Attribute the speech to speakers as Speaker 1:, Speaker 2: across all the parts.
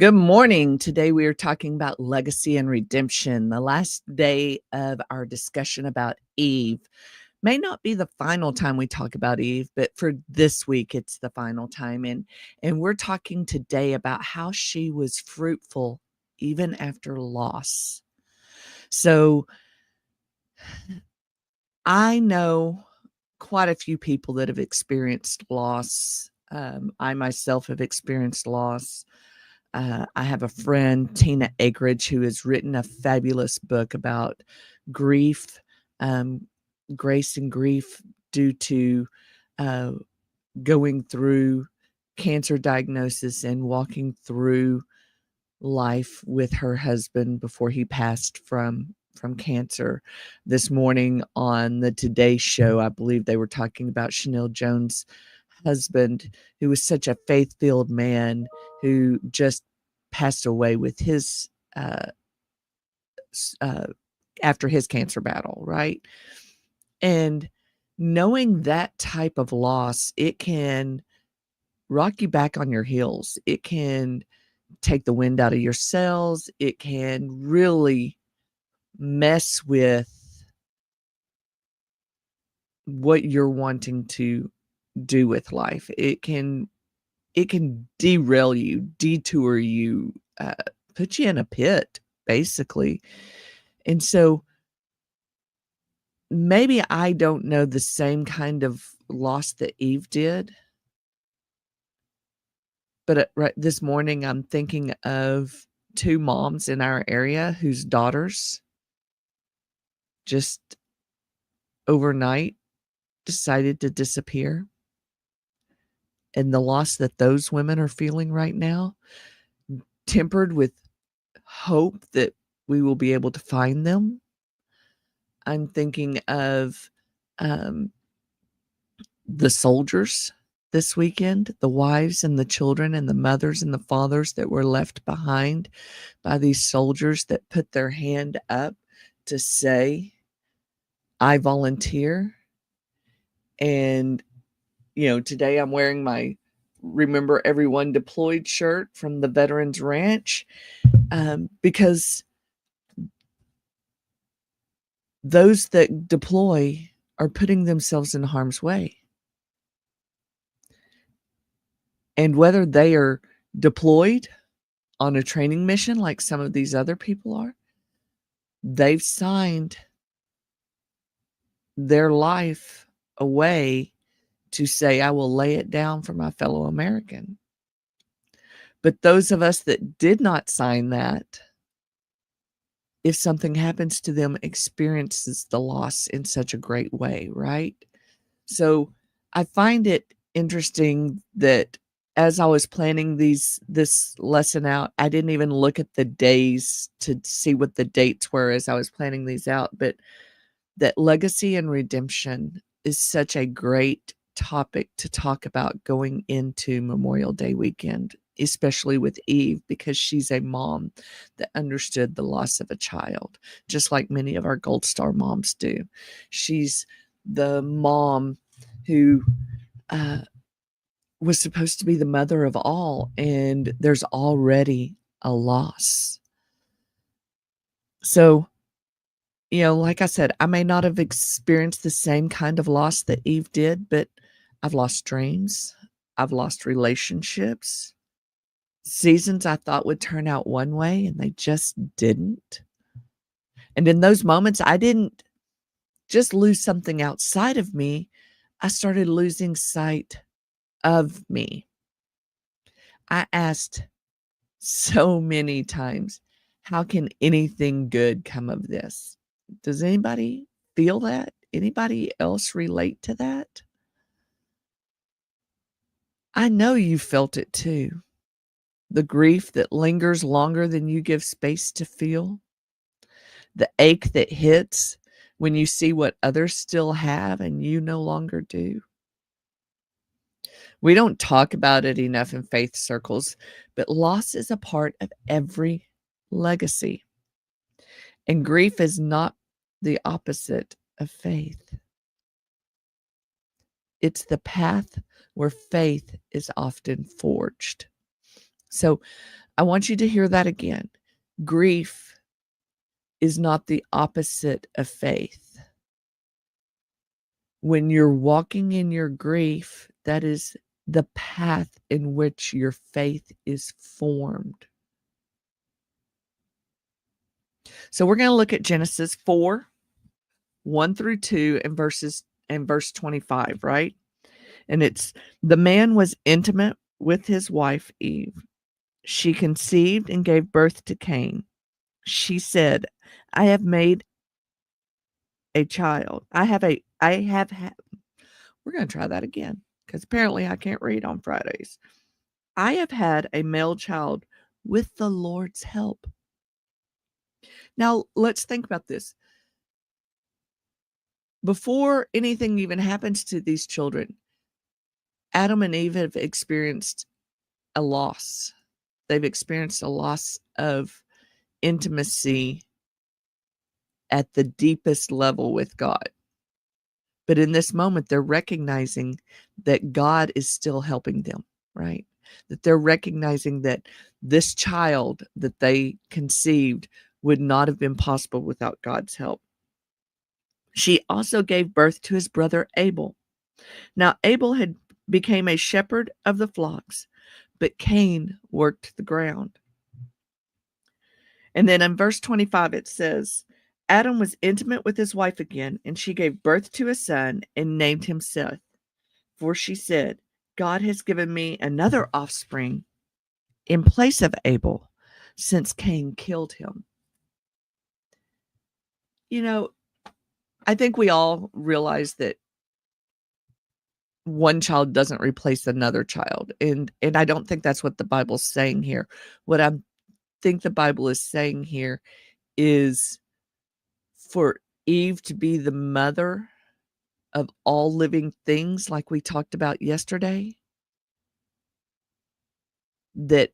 Speaker 1: Good morning. Today we are talking about legacy and redemption. The last day of our discussion about Eve may not be the final time we talk about Eve, but for this week it's the final time and we're talking today about how she was fruitful even after loss. So I know quite a few people that have experienced loss. I myself have experienced loss. I have a friend, Tina Acreage, who has written a fabulous book about grief, um, grace and grief due to uh, going through cancer diagnosis and walking through life with her husband before he passed from cancer. This morning on the Today Show, I believe they were talking about Chanel Jones' husband, who was such a faith-filled man who just passed away with his uh, uh, after his cancer battle, right? And knowing that type of loss, it can rock you back on your heels. It can take the wind out of your sails. It can really mess with what you're wanting to do with life. It can derail you, detour you, put you in a pit, basically. And so maybe I don't know the same kind of loss that Eve did, but right this morning I'm thinking of two moms in our area whose daughters just overnight decided to disappear. And the loss that those women are feeling right now, tempered with hope that we will be able to find them. I'm thinking of um, the soldiers this weekend, the wives and the children and the mothers and the fathers that were left behind by these soldiers that put their hand up to say, I volunteer. And, today I'm wearing my Remember Everyone Deployed shirt from the Veterans Ranch because those that deploy are putting themselves in harm's way. And whether they are deployed on a training mission like some of these other people are, they've signed their life away to say, I will lay it down for my fellow American. But those of us that did not sign that, if something happens to them, experiences the loss in such a great way, right? So I find it interesting that as I was planning this lesson out, I didn't even look at the days to see what the dates were as I was planning these out, but that legacy and redemption is such a great topic to talk about going into Memorial Day weekend, especially with Eve, because she's a mom that understood the loss of a child, just like many of our Gold Star moms do. She's the mom who uh, was supposed to be the mother of all, and there's already a loss. So, like I said, I may not have experienced the same kind of loss that Eve did, but I've lost dreams. I've lost relationships. Seasons I thought would turn out one way and they just didn't. And in those moments, I didn't just lose something outside of me. I started losing sight of me. I asked so many times, how can anything good come of this? Does anybody feel that? Anybody else relate to that? I know you felt it too. The grief that lingers longer than you give space to feel, the ache that hits when you see what others still have and you no longer do. We don't talk about it enough in faith circles, but loss is a part of every legacy. And grief is not the opposite of faith. It's the path where faith is often forged. So I want you to hear that again. Grief is not the opposite of faith. When you're walking in your grief, that is the path in which your faith is formed. So we're going to look at Genesis 4, 1 through 2 and verse 25, right? And it's, the man was intimate with his wife Eve. She conceived and gave birth to Cain. She said, I have made a child. We're going to try that again because apparently I can't read on Fridays. I have had a male child with the Lord's help. Now, let's think about this. Before anything even happens to these children, Adam and Eve have experienced a loss. They've experienced a loss of intimacy at the deepest level with God. But in this moment, they're recognizing that God is still helping them, right? That they're recognizing that this child that they conceived would not have been possible without God's help. She also gave birth to his brother Abel. Now, Abel had became a shepherd of the flocks, but Cain worked the ground. And then in verse 25, it says, Adam was intimate with his wife again, and she gave birth to a son and named him Seth. For she said, God has given me another offspring in place of Abel, since Cain killed him. You know, I think we all realize that one child doesn't replace another child. And I don't think that's what the Bible's saying here. What I think the Bible is saying here is for Eve to be the mother of all living things, like we talked about yesterday, that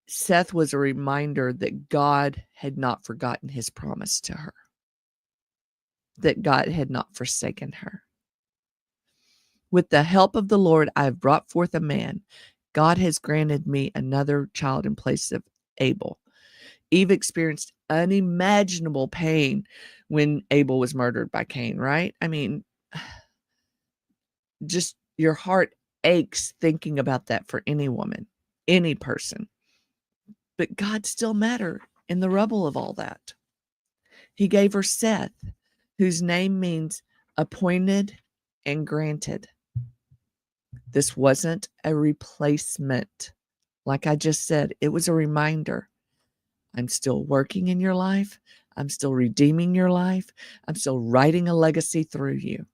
Speaker 1: Seth was a reminder that God had not forgotten his promise to her, that God had not forsaken her. With the help of the Lord, I have brought forth a man. God has granted me another child in place of Abel. Eve experienced unimaginable pain when Abel was murdered by Cain, right? I mean, just your heart aches thinking about that for any woman, any person. But God still mattered in the rubble of all that. He gave her Seth, whose name means appointed and granted. This wasn't a replacement. Like I just said, it was a reminder. I'm still working in your life. I'm still redeeming your life. I'm still writing a legacy through you.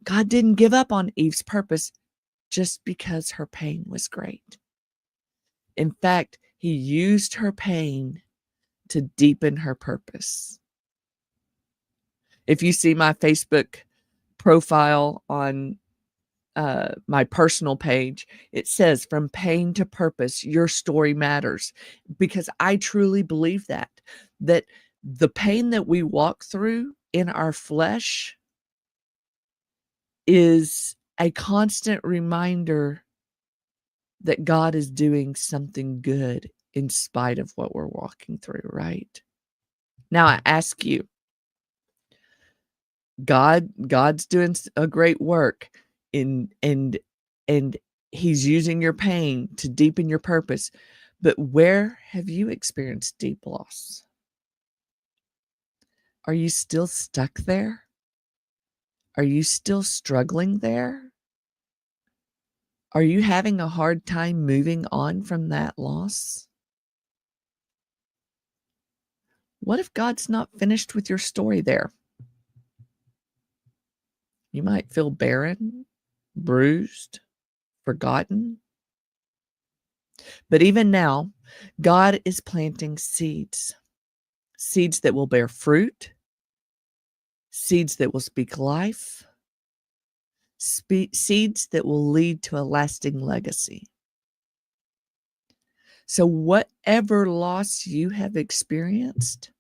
Speaker 1: God didn't give up on Eve's purpose just because her pain was great. In fact, he used her pain to deepen her purpose. If you see my Facebook profile on my personal page, it says from pain to purpose, your story matters, because I truly believe that the pain that we walk through in our flesh is a constant reminder that God is doing something good in spite of what we're walking through, right? Now I ask you, God's doing a great work and he's using your pain to deepen your purpose. But where have you experienced deep loss? Are you still stuck there? Are you still struggling there? Are you having a hard time moving on from that loss? What if God's not finished with your story there? You might feel barren, bruised, forgotten. But even now, God is planting seeds that will bear fruit, seeds that will speak life, seeds that will lead to a lasting legacy. So whatever loss you have experienced,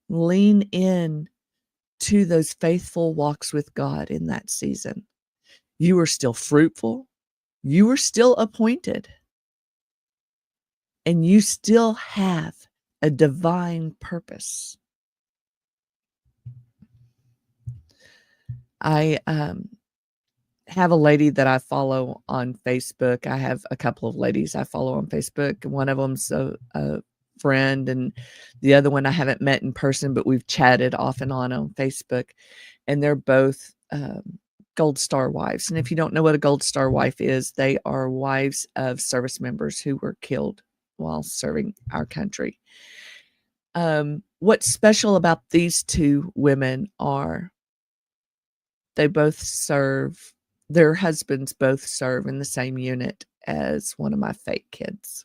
Speaker 1: lean in to those faithful walks with God in that season. You are still fruitful. You are still appointed. and you still have a divine purpose. I have a lady that I follow on Facebook. I have a couple of ladies I follow on Facebook. One of them's a friend, and the other one I haven't met in person, but we've chatted off and on Facebook. And they're both Gold Star wives. And if you don't know what a Gold Star wife is, they are wives of service members who were killed while serving our country. What's special about these two women are they both serve, their husbands both serve in the same unit as one of my fake kids.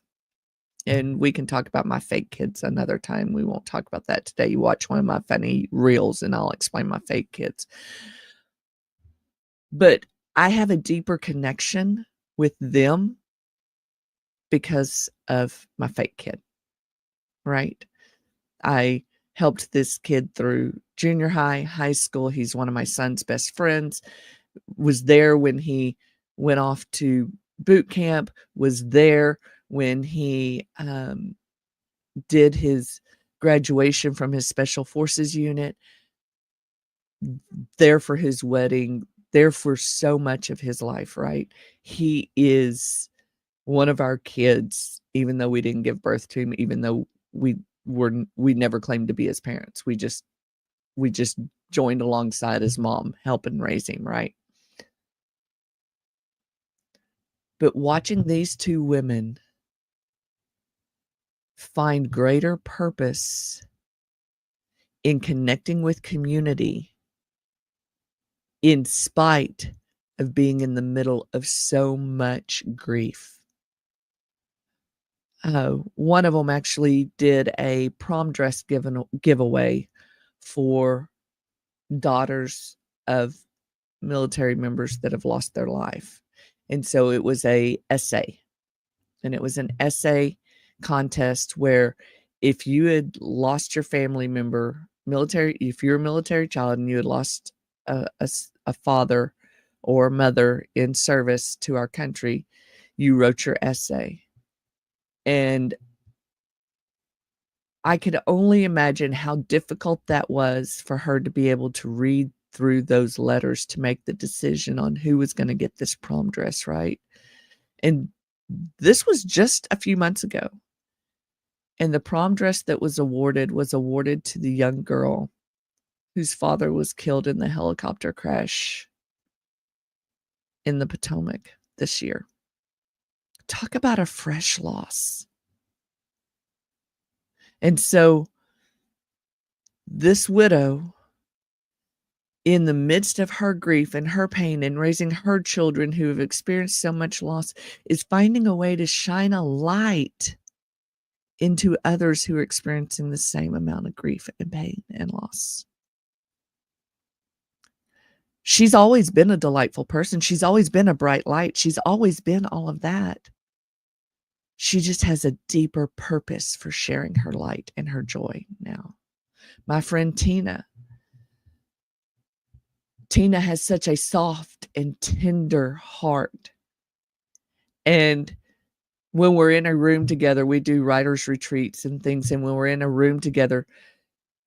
Speaker 1: And we can talk about my fake kids another time. We won't talk about that today. You watch one of my funny reels and I'll explain my fake kids. But I have a deeper connection with them because of my fake kid, right? I helped this kid through junior high, high school. He's one of my son's best friends, was there when he went off to boot camp, was there when he did his graduation from his special forces unit, there for his wedding, there for so much of his life, right? He is one of our kids, even though we didn't give birth to him, even though we never claimed to be his parents. We just joined alongside his mom, helping raise him, right? But watching these two women find greater purpose in connecting with community in spite of being in the middle of so much grief. One of them actually did a prom dress giveaway for daughters of military members that have lost their life. And so it was a essay. And it was an essay contest where if you had lost your family member, if you're a military child and you had lost a father or mother in service to our country, you wrote your essay. And I could only imagine how difficult that was for her to be able to read through those letters to make the decision on who was going to get this prom dress, right? And this was just a few months ago. And the prom dress that was awarded to the young girl whose father was killed in the helicopter crash in the Potomac this year. Talk about a fresh loss. And so this widow, in the midst of her grief and her pain and raising her children who have experienced so much loss, is finding a way to shine a light into others who are experiencing the same amount of grief and pain and loss. She's always been a delightful person. She's always been a bright light. She's always been all of that. She just has a deeper purpose for sharing her light and her joy now. My friend Tina has such a soft and tender heart. And when we're in a room together, we do writers' retreats and things. And when we're in a room together,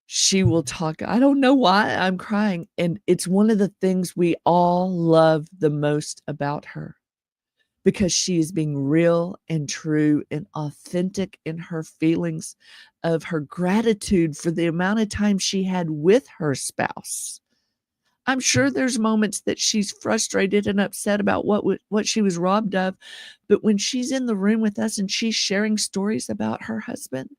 Speaker 1: she will talk. I don't know why I'm crying. And it's one of the things we all love the most about her, because she is being real and true and authentic in her feelings of her gratitude for the amount of time she had with her spouse. I'm sure there's moments that she's frustrated and upset about what she was robbed of. But when she's in the room with us and she's sharing stories about her husband,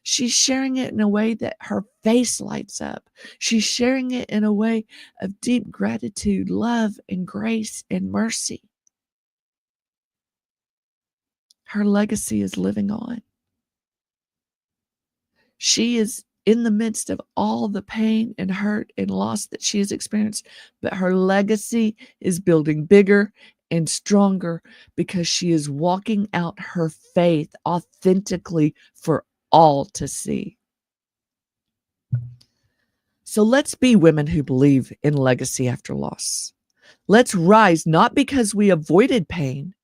Speaker 1: she's sharing it in a way that her face lights up. She's sharing it in a way of deep gratitude, love, and grace and mercy. Her legacy is living on. She is in the midst of all the pain and hurt and loss that she has experienced, but her legacy is building bigger and stronger because she is walking out her faith authentically for all to see. So let's be women who believe in legacy after loss. Let's rise not because we avoided pain,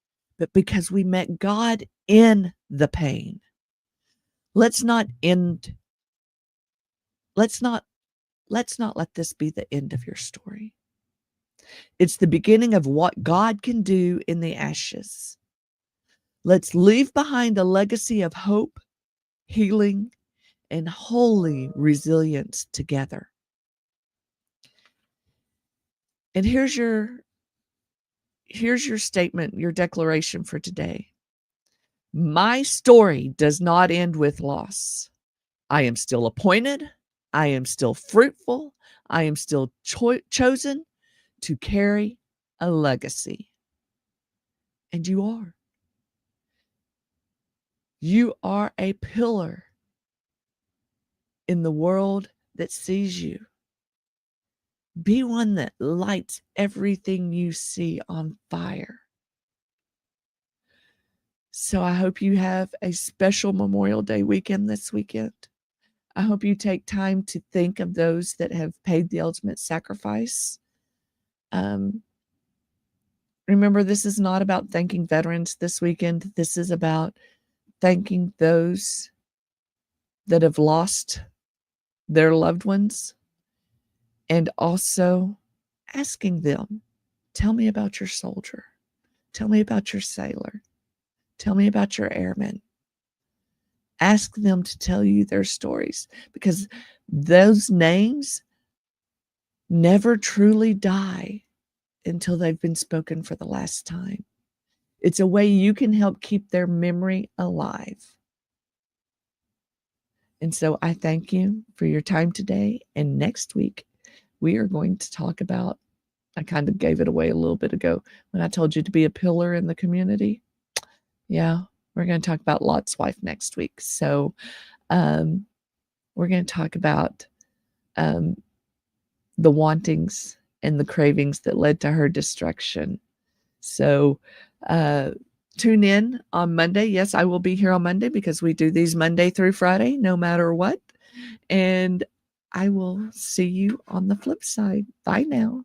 Speaker 1: but because we met God in the pain. Let's not end, let's not let this be the end of your story. It's the beginning of what God can do in the ashes. Let's leave behind a legacy of hope, healing, and holy resilience together. And here's your statement, your declaration for today. My story does not end with loss. I am still appointed. I am still fruitful. I am still chosen to carry a legacy. And you are. You are a pillar in the world that sees you. Be one that lights everything you see on fire. So I hope you have a special Memorial Day weekend this weekend. I hope you take time to think of those that have paid the ultimate sacrifice. Remember, this is not about thanking veterans this weekend. This is about thanking those that have lost their loved ones, and also asking them, tell me about your soldier. Tell me about your sailor. Tell me about your airman. Ask them to tell you their stories, because those names never truly die until they've been spoken for the last time. It's a way you can help keep their memory alive. And so I thank you for your time today. And next week, we are going to talk about, I kind of gave it away a little bit ago when I told you to be a pillar in the community. Yeah, we're going to talk about Lot's wife next week. So we're going to talk about the wantings and the cravings that led to her destruction. So tune in on Monday. Yes, I will be here on Monday because we do these Monday through Friday, no matter what. And I will see you on the flip side. Bye now.